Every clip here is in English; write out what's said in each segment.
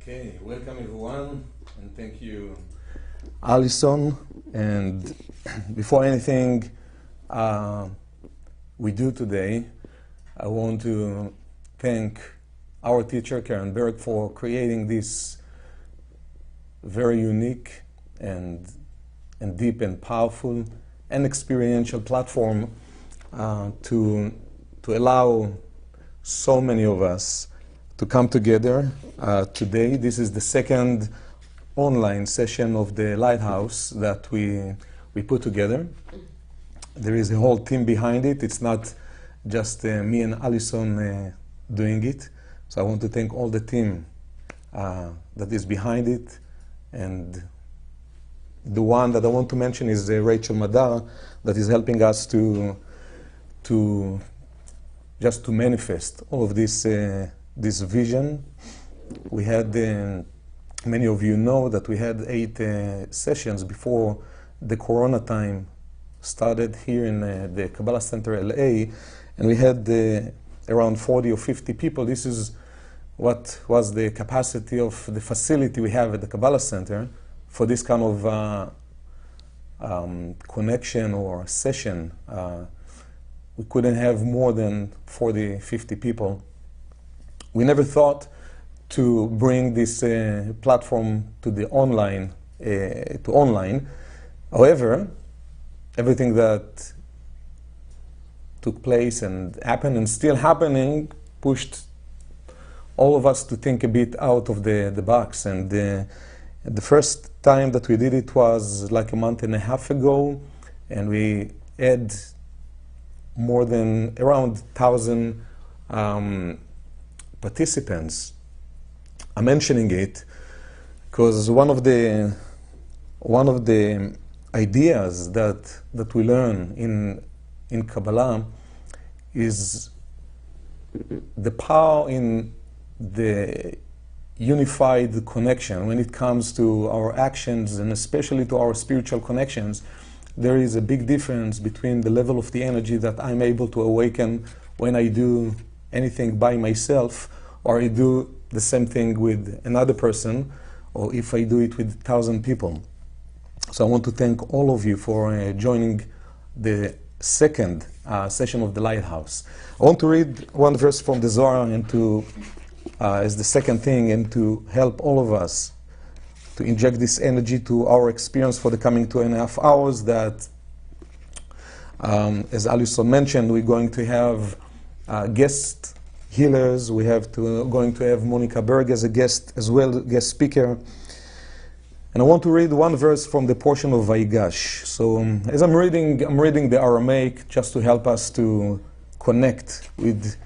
Okay, welcome everyone, and thank you, Alison. And before anything we do today, I want to thank our teacher, Karen Berg, for creating this very unique and deep and powerful and experiential platform to allow so many of us to come together today. This is the second online session of the Lighthouse that we put together. There is a whole team behind it. It's not just me and Alison doing it. So I want to thank all the team that is behind it. And the one that I want to mention is Rachel Madar, that is helping us to manifest all of this this vision. We had, many of you know that we had 8 sessions before the Corona time started here in the Kabbalah Center LA, and we had around 40 or 50 people. This is what was the capacity of the facility we have at the Kabbalah Center for this kind of connection or session. We couldn't have more than 40, 50 people. We never thought to bring this platform to the online, However, everything that took place and happened and still happening pushed all of us to think a bit out of the box. And the first time that we did it was like a month and a half ago, and we had more than around 1,000 participants. I'm mentioning it because one of the ideas that we learn in Kabbalah is the power in the unified connection. When it comes to our actions and especially to our spiritual connections, there is a big difference between the level of the energy that I'm able to awaken when I do anything by myself, or I do the same thing with another person, or if I do it with 1,000 people. So I want to thank all of you for joining the second session of the Lighthouse. I want to read one verse from the Zohar and as the second thing, and to help all of us to inject this energy to our experience for the coming 2.5 hours. That, as Alison mentioned, we're going to have guest healers. We going to have Monica Berg as a guest as well, guest speaker. And I want to read one verse from the portion of Vayigash. So as I'm reading the Aramaic just to help us to connect with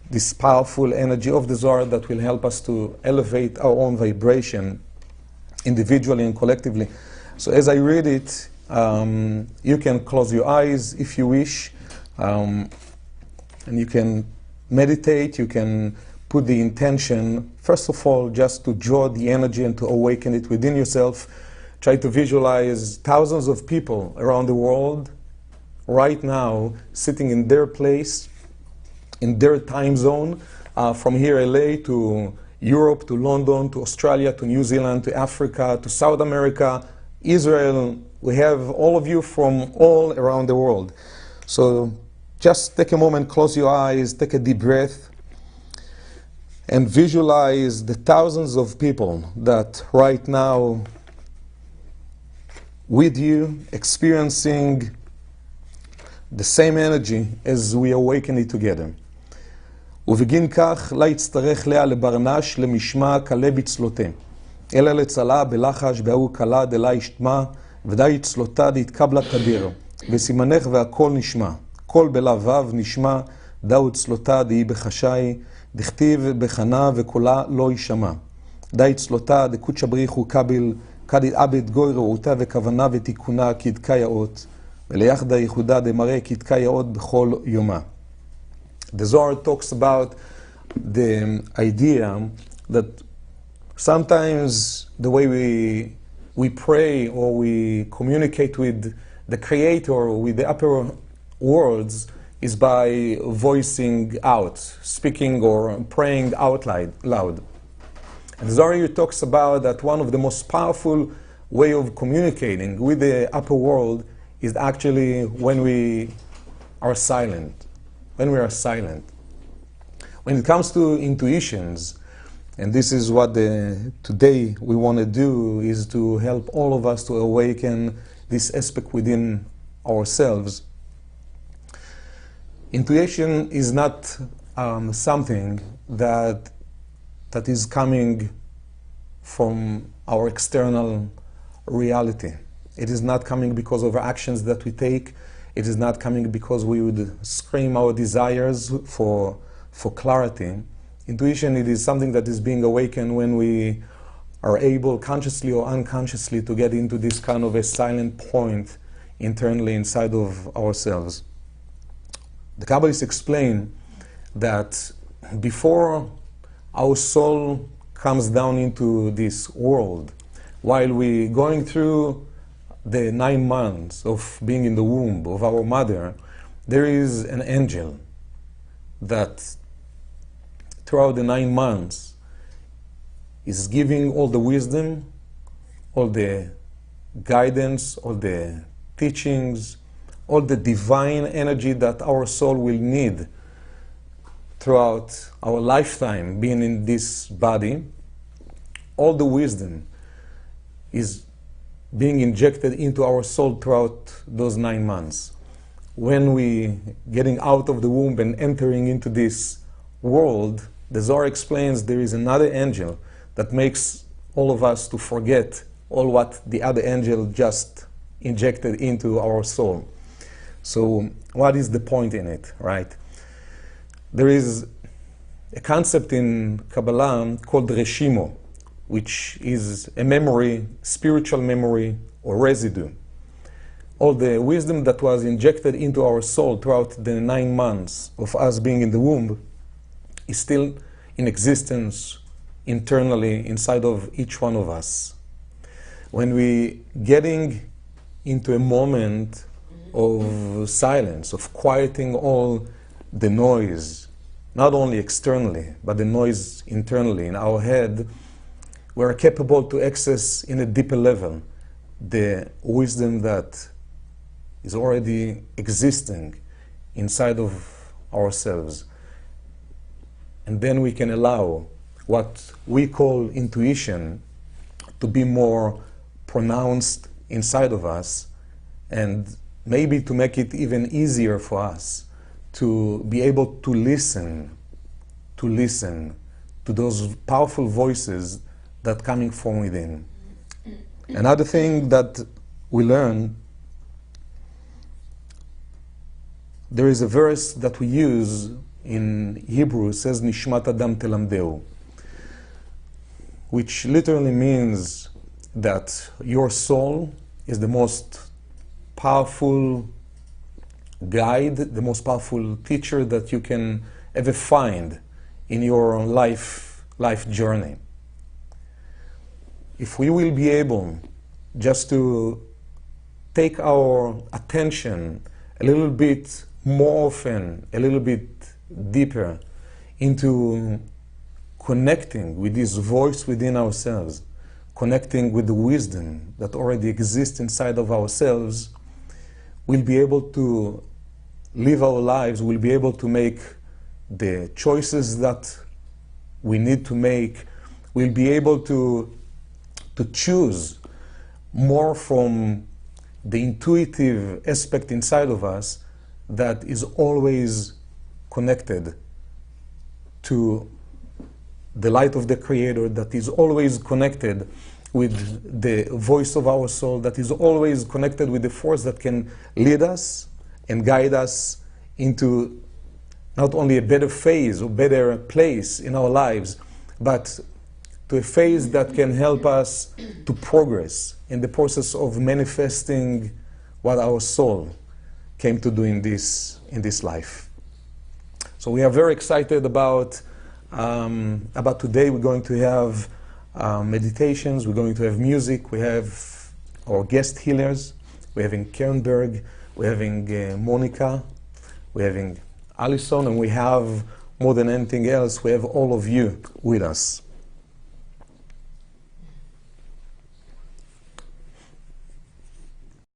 this powerful energy of the Zohar that will help us to elevate our own vibration individually and collectively. So as I read it, you can close your eyes if you wish, and you can meditate. You can put the intention, first of all, just to draw the energy and to awaken it within yourself. Try to visualize thousands of people around the world right now sitting in their place, in their time zone, from here LA to Europe, to London, to Australia, to New Zealand, to Africa, to South America, Israel. We have all of you from all around the world. So just take a moment, close your eyes, take a deep breath, and visualize the thousands of people that right now with you, experiencing the same energy as we awaken it together. ובגין כך לא יצטרך לאה לברנש למשמע קלה בצלותה, אלא לצלה בלחש בהוא קלה דלה ישתמה, ודאי צלותה דהתקבלה תדיר, בסימנך והכל נשמע, כל בלבב נשמע, דאו צלותה דהי בחשאי, דכתיב בחנה וקולה לא יישמע. די צלותה דקודשא בריחו קביל, כדית עבד גוי רעותה וכוונה ותיקונה כדקה יאות, וליחדה ייחודה דמראה כדקה יאות בכל יומה. The Zohar talks about the idea that sometimes the way we pray or we communicate with the Creator or with the upper worlds is by voicing out, speaking or praying out loud. And Zohar talks about that one of the most powerful way of communicating with the upper world is actually when we are silent. When we are silent. When it comes to intuitions, and this is what today we want to do, is to help all of us to awaken this aspect within ourselves. Intuition is not something that is coming from our external reality. It is not coming because of actions that we take. It is not coming because we would scream our desires for clarity. Intuition, it is something that is being awakened when we are able, consciously or unconsciously, to get into this kind of a silent point internally inside of ourselves. The Kabbalists explain that before our soul comes down into this world, while we're going through the 9 months of being in the womb of our mother, there is an angel that throughout the 9 months is giving all the wisdom, all the guidance, all the teachings, all the divine energy that our soul will need throughout our lifetime being in this body. All the wisdom is being injected into our soul throughout those 9 months. When we getting out of the womb and entering into this world, the Zohar explains there is another angel that makes all of us to forget all what the other angel just injected into our soul. So what is the point in it, right? There is a concept in Kabbalah called reshimo, which is a memory, spiritual memory or residue. All the wisdom that was injected into our soul throughout the 9 months of us being in the womb is still in existence internally inside of each one of us. When we getting into a moment of silence, of quieting all the noise, not only externally, but the noise internally in our head, we're capable to access in a deeper level the wisdom that is already existing inside of ourselves. And then we can allow what we call intuition to be more pronounced inside of us, and maybe to make it even easier for us to be able to listen to those powerful voices that coming from within. Another thing that we learn, there is a verse that we use in Hebrew, it says Nishmat Adam Telamdeu, which literally means that your soul is the most powerful guide, the most powerful teacher that you can ever find in your life journey. If we will be able just to take our attention a little bit more often, a little bit deeper into connecting with this voice within ourselves, connecting with the wisdom that already exists inside of ourselves, we'll be able to live our lives, we'll be able to make the choices that we need to make, we'll be able to choose more from the intuitive aspect inside of us that is always connected to the light of the Creator, that is always connected with the voice of our soul, that is always connected with the force that can lead us and guide us into not only a better phase or better place in our lives, but to a phase that can help us to progress in the process of manifesting what our soul came to do in this life. So we are very excited about today. We're going to have meditations, we're going to have music, we have our guest healers, we're having Kernberg, we're having Monica, we're having Alison, and we have, more than anything else, we have all of you with us.